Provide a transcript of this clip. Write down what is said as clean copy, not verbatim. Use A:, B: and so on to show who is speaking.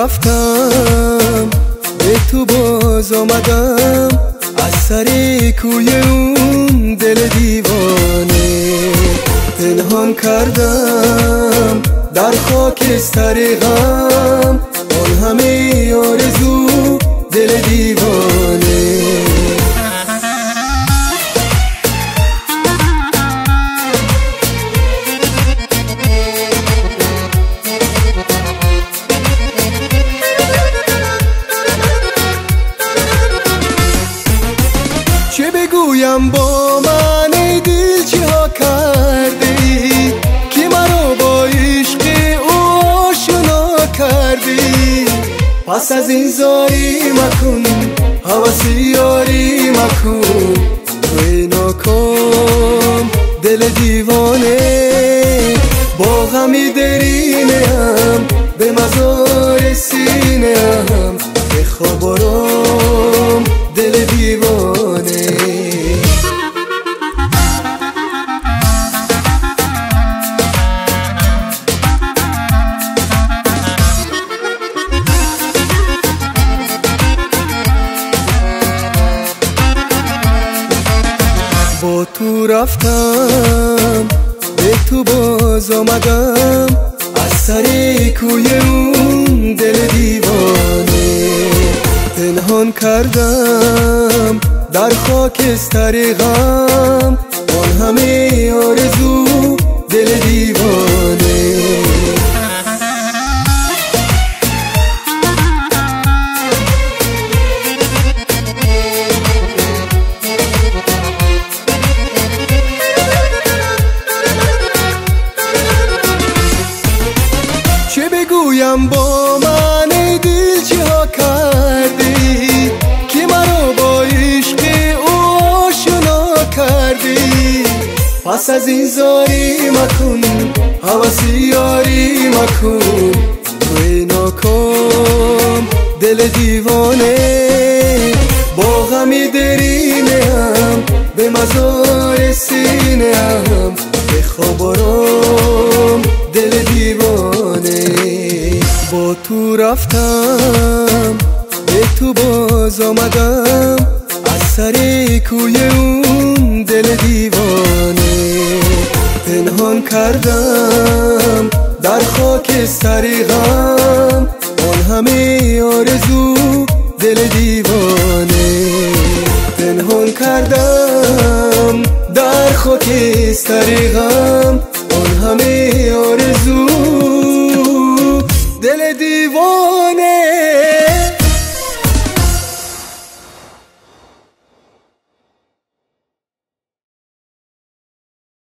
A: رفتم به تو باز آمدم، از سر کوی اون دل دیوانه پنهان کردم در خاکستر غم، آن همه آرزو دل دیوانه. چه بگویم با من ای دل چه ها کردی که مرا با عشق او آشنا کردی؟ پس از این زاری مکن هوسی یاری مکن، توی ناکام دل دیوانه با غمی درینه هم به مزار سینه هم به خواب آرام دل دیوانه. با تو رفتم به تو باز آمدم، از سر کوی اون دل دیوانه پنهان کردم در خاکستر غم، آن همه آرزو دل دیوانه. چه بگویم با من ای دل چه ها کردی که مرا با عشق او آشنا کردی؟ پس از این زاری مکن هوسی یاری مکن، توی ناکام دل دیوانه با غمی درینه هم به مزار سینه هم به خواب آرام دل دیوانه. با تو رفتم به تو باز آمدم، از سر کوی اون دل دیوانه پنهان کردم در خاکستر غم، آن همه آرزو دل دیوانه پنهان کردم در خاکستر غم، آن همه آرزو دل دیوانه.